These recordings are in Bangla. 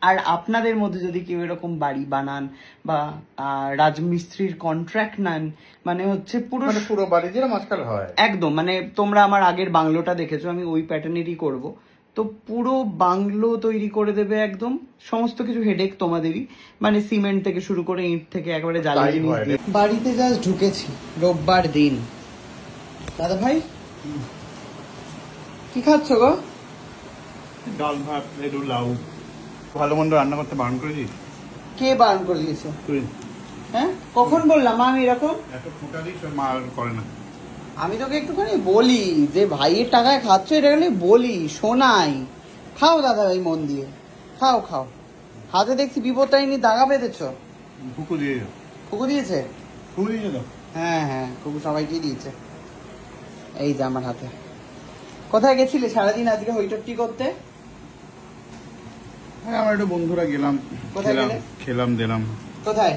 আর আপনাদের মধ্যে যদি কেউ এরকম বাড়ি বানান বা রাজমিস্ত্রির কন্ট্রাক্ট নেন, মানে হচ্ছে পুরো বাড়ি যেরকম আজকাল হয় একদম, মানে তোমরা আমার আগের বাংলোটা দেখেছো, আমি ওই প্যাটার্নেরই করব। তো পুরো বাংলো তৈরি করে দেবে একদম, সমস্ত কিছু হেডেক তোমাদেরই, মানে সিমেন্ট থেকে শুরু করে ইট থেকে একেবারে জ্বালা জিনিস দিয়ে। বাড়িতে জাস্ট ঢুকেছি রোববার দিন। দাদা ভাই কি খাচ্ছ গো? ডাল ভাত, একটু লাউ। ভালো মন্দ রান্না করতে বারণ করেছিস? কে বারণ করে দিয়েছে? তুই। হ্যাঁ, কখন বললাম আমি এরকম? এত ফোঁটা দিস, মা করে না। আমি তোকে একটুখানি বলি যে ভাইয়ের টাকায় খাচ্ছ, এটা খালি বলি, শোনাই। খাও দাদা ভাই, মন দিয়ে খাও খাও। হাতে দেখছি বিপদটাইনি দাগা বেঁধেছ। ফুকু দিয়ে ফুকু দিয়েছে? ফুকু দিয়েছে তো? হ্যাঁ হ্যাঁ, ফুকু সবাইকেই দিয়েছে। এই যে আমার হাতে। কোথায় গেছিলে সারাদিন আজকে হইটট্টি করতে? হ্যাঁ, আমার একটু বন্ধুরা গেলাম, খেলাম দিলাম। কোথায়?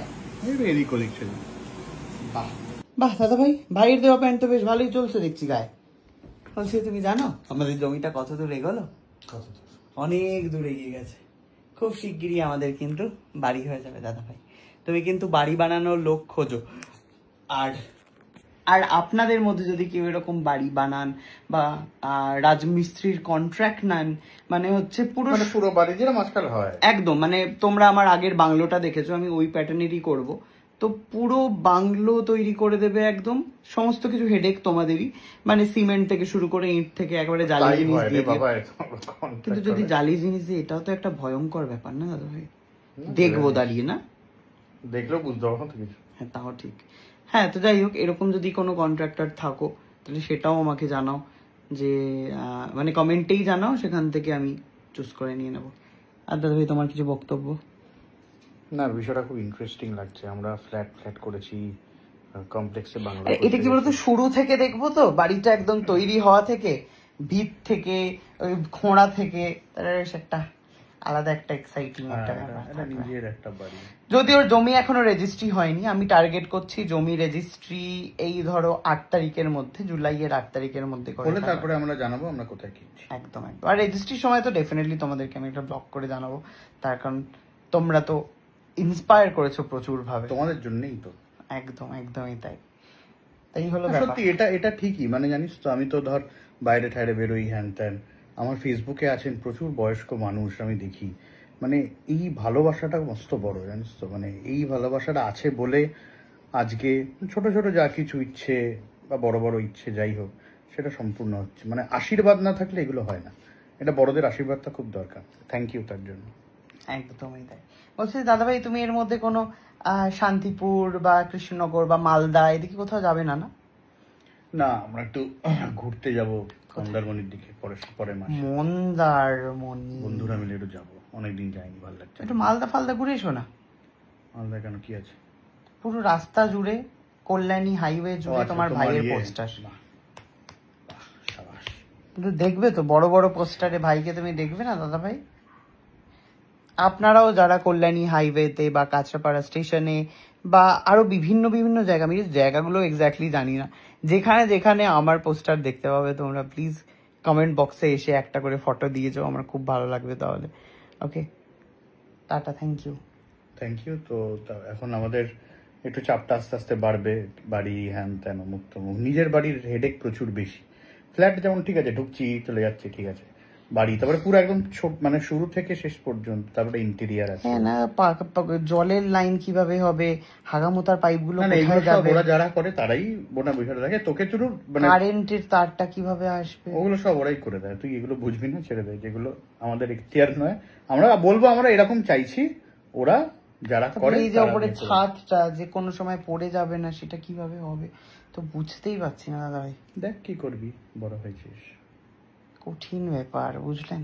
এদিক ওদিক ছিল। বাহ বাহ দাদা ভাই, ভাইয়ের দেওয়া প্যান্ট তো বেশ ভালোই চলছে দেখছি গায়ে। বলছি তুমি জানো আমাদের জমিটা কত দূর এগোলো? অনেক দূর এগিয়ে গেছে। খুব শিগগিরই আমাদের কিন্তু বাড়ি হয়ে যাবে দাদা ভাই। তুমি কিন্তু বাড়ি বানানোর লোক খোঁজো। আর আপনাদের মধ্যে যদি কেউ এরকম বাড়ি বানান বা রাজমিস্ত্রির কন্ট্রাক্ট নেন, মানে হচ্ছে পুরো বাড়ি যেরকম আজকাল হয় একদম, মানে তোমরা আমার আগের বাংলোটা দেখেছো, আমি ওই প্যাটার্নেরই করব। তো পুরো বাংলো তৈরি করে দেবে একদম, সমস্ত কিছু হেডেক তোমাদেরই, মানে সিমেন্ট থেকে শুরু করে ইট থেকে একেবারে জ্বালা জিনিস দিয়ে। কিন্তু যদি জালি জিনিস দিয়ে, এটাও তো একটা ভয়ঙ্কর ব্যাপার না দাদা ভাই? দেখবো দাঁড়িয়ে, না দেখলেও বুঝতে পারবো না কিছু। হ্যাঁ, তাও ঠিক। হ্যাঁ, তো যাই হোক, এরকম যদি কোনো কন্ট্রাক্টর থাকো তাহলে সেটাও আমাকে জানাও, যে মানে কমেন্টেই জানাও, সেখান থেকে আমি চুজ করে নিয়ে নেবো। আর দাদা ভাই তোমার কিছু বক্তব্য? না, বিষয়টা খুব ইন্টারেস্টিং লাগছে। আমরা ফ্ল্যাট করেছি কমপ্লেক্সে বাংলা। এটা কি বলতো, শুরু থেকে দেখবো তো বাড়িটা একদম তৈরি হওয়া থেকে, ভিত থেকে, ওই খোঁড়া থেকে, তার একটা আলাদা একটা এক্সাইটিং একটা ব্যাপার। নিজের একটা বাড়ি, যদি ওর জমি এখনো রেজিস্ট্রি হয়নি, আমি টার্গেট করছি জমি রেজিস্ট্রি এই ধরো 8 তারিখের মধ্যে, জুলাইয়ের 8 তারিখের মধ্যে করে, তারপরে আমরা জানাবো আমরা কোথায় কিনছি। একদম একদম। আর রেজিস্ট্রির সময় তো ডেফিনেটলি তোমাদেরকে আমি একটা ব্লগ করে জানাবো, তার কারণ তোমরা তো ইন্সপায়ার করেছো প্রচুর ভাবে, তোমাদের জন্যই তো। একদম একদমই তাই হলো সত্যি। এটা ঠিকই, মানে জানিস তো, আমি তো ধর বাইরে ঠাইরে বেরোই, হ্যান ত্যান, আমার ফেসবুকে আছেন প্রচুর বয়স্ক মানুষ, আমি দেখি মানে এই ভালোবাসাটা মস্ত বড়, জানিস তো, মানে এই ভালোবাসাটা আছে বলে আজকে ছোট ছোট যা কিছু ইচ্ছে বা বড় বড় ইচ্ছে যাই হোক, সেটা সম্পূর্ণ হচ্ছে। মানে আশীর্বাদ না থাকলে এগুলো হয় না। এটা বড়দের আশীর্বাদটা খুব দরকার। থ্যাংক ইউ তার জন্য। একদমই তাই। বলছি দাদা ভাই, তুমি এর মধ্যে কোনো শান্তিপুর বা কৃষ্ণনগর বা মালদা এদিকে কোথাও যাবে না? না, আমরা একটু ঘুরতে যাব মন্দারমণির দিকে পরে মাসে। মন্দারমণি বন্ধুরা মিলে একটু যাবো, অনেকদিন যাইনি, ভালো লাগছে। একটু মালদা ফালদা ঘুরে এসো না। মালদা কেন, কি আছে? পুরো রাস্তা জুড়ে, কল্যাণী হাইওয়ে জুড়ে তোমার ভাইয়ের পোস্টার। কিন্তু দেখবে তো বড় বড় পোস্টারে ভাইকে তুমি দেখবে না দাদা ভাই? আপনারাও যারা কল্যাণী হাইওয়েতে বা কাঁচরাপাড়া স্টেশনে বা আরো বিভিন্ন বিভিন্ন জায়গা, আমি জায়গাগুলো এক্স্যাক্টলি জানি না, যেখানে যেখানে আমার পোস্টার দেখতে পাবে তোমরা প্লিজ কমেন্ট বক্সে এসে একটা করে ফটো দিয়ে যাও, আমার খুব ভালো লাগবে তাহলে। ওকে, টাটা, থ্যাংক ইউ। তো এখন আমাদের একটু চাপটা আস্তে আস্তে বাড়বে, বাড়ি হ্যান ত্যান অমুক তমুক। নিজের বাড়ির হেডেক প্রচুর বেশি। ফ্ল্যাট যেমন ঠিক আছে, ঢুকছি চলে যাচ্ছি, ঠিক আছে। বাড়ি তারপরে পুরো একদম মানে শুরু থেকে শেষ পর্যন্ত, তারপরে ইন্টেরিয়ার আছে। হ্যাঁ না, জলের লাইন কিভাবে হবে, হাগামোতার পাইপগুলো কোথায় যাবে, ওরা যারা করে তারাই বোনা বিষয়টা থাকে। তোকে শুধু মানে কারেন্টের তারটা কিভাবে আসবে, ওগুলো সব ওরাই করে দেয়। তুই এগুলো বুঝবি না, ছেড়ে দেয়। যেগুলো আমাদের এখতিয়ার নয়, আমরা বলবো আমরা এরকম চাইছি, ওরা যারা করে। এই যে উপরে ছাদটা যে কোনো সময় পড়ে যাবে না, সেটা কিভাবে হবে তো বুঝতেই পারছি না দাদা ভাই। দেখ কি করবি, বড় হয়েছিস। কঠিন ব্যাপার, বুঝলেন।